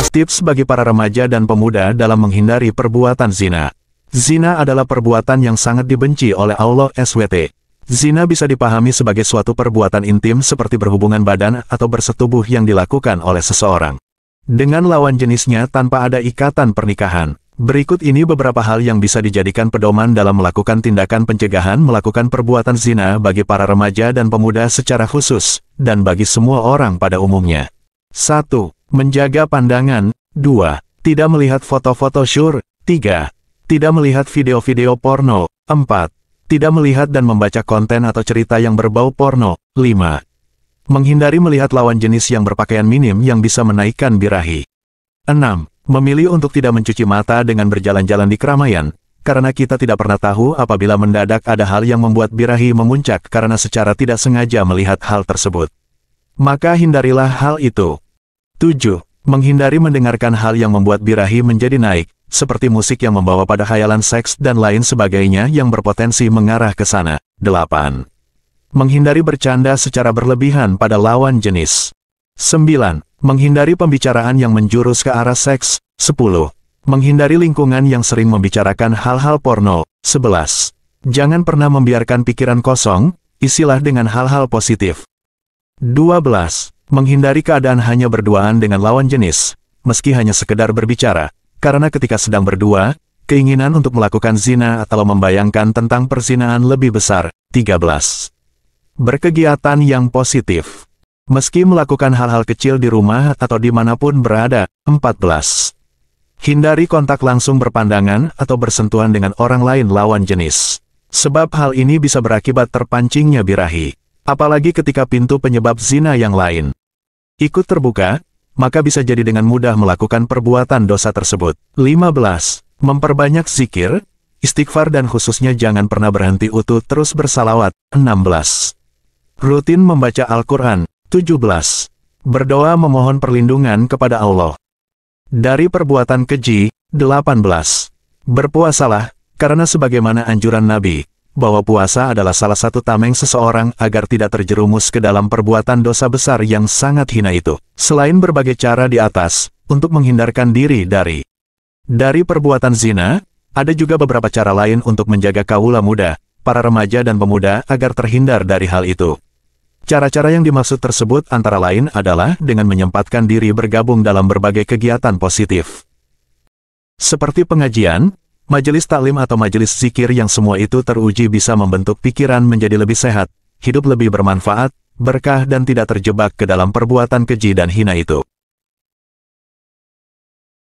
Tips bagi para remaja dan pemuda dalam menghindari perbuatan zina. Zina adalah perbuatan yang sangat dibenci oleh Allah SWT. Zina bisa dipahami sebagai suatu perbuatan intim seperti berhubungan badan atau bersetubuh yang dilakukan oleh seseorang dengan lawan jenisnya tanpa ada ikatan pernikahan. Berikut ini beberapa hal yang bisa dijadikan pedoman dalam melakukan tindakan pencegahan melakukan perbuatan zina bagi para remaja dan pemuda secara khusus, dan bagi semua orang pada umumnya. 1. Menjaga pandangan. 2. Tidak melihat foto-foto syur. 3. Tidak melihat video-video porno. 4. Tidak melihat dan membaca konten atau cerita yang berbau porno. 5. Menghindari melihat lawan jenis yang berpakaian minim yang bisa menaikkan birahi. 6. Memilih untuk tidak mencuci mata dengan berjalan-jalan di keramaian, karena kita tidak pernah tahu apabila mendadak ada hal yang membuat birahi memuncak karena secara tidak sengaja melihat hal tersebut. Maka hindarilah hal itu. 7. Menghindari mendengarkan hal yang membuat birahi menjadi naik, seperti musik yang membawa pada khayalan seks dan lain sebagainya yang berpotensi mengarah ke sana. 8. Menghindari bercanda secara berlebihan pada lawan jenis. 9. Menghindari pembicaraan yang menjurus ke arah seks. 10. Menghindari lingkungan yang sering membicarakan hal-hal porno. 11. Jangan pernah membiarkan pikiran kosong, isilah dengan hal-hal positif. 12. Menghindari keadaan hanya berduaan dengan lawan jenis, meski hanya sekedar berbicara, karena ketika sedang berdua, keinginan untuk melakukan zina atau membayangkan tentang perzinaan lebih besar. 13. Berkegiatan yang positif. Meski melakukan hal-hal kecil di rumah atau dimanapun berada. 14. Hindari kontak langsung berpandangan atau bersentuhan dengan orang lain lawan jenis. Sebab hal ini bisa berakibat terpancingnya birahi. Apalagi ketika pintu penyebab zina yang lain ikut terbuka, maka bisa jadi dengan mudah melakukan perbuatan dosa tersebut. 15. Memperbanyak zikir, istighfar dan khususnya jangan pernah berhenti utuh terus bersalawat. 16. Rutin membaca Al-Quran. 17. Berdoa memohon perlindungan kepada Allah dari perbuatan keji. 18. Berpuasalah, karena sebagaimana anjuran Nabi, bahwa puasa adalah salah satu tameng seseorang agar tidak terjerumus ke dalam perbuatan dosa besar yang sangat hina itu. Selain berbagai cara di atas, untuk menghindarkan diri dari perbuatan zina, ada juga beberapa cara lain untuk menjaga kaula muda, para remaja dan pemuda agar terhindar dari hal itu. Cara-cara yang dimaksud tersebut antara lain adalah dengan menyempatkan diri bergabung dalam berbagai kegiatan positif. Seperti pengajian, majelis taklim atau majelis zikir yang semua itu teruji bisa membentuk pikiran menjadi lebih sehat, hidup lebih bermanfaat, berkah dan tidak terjebak ke dalam perbuatan keji dan hina itu.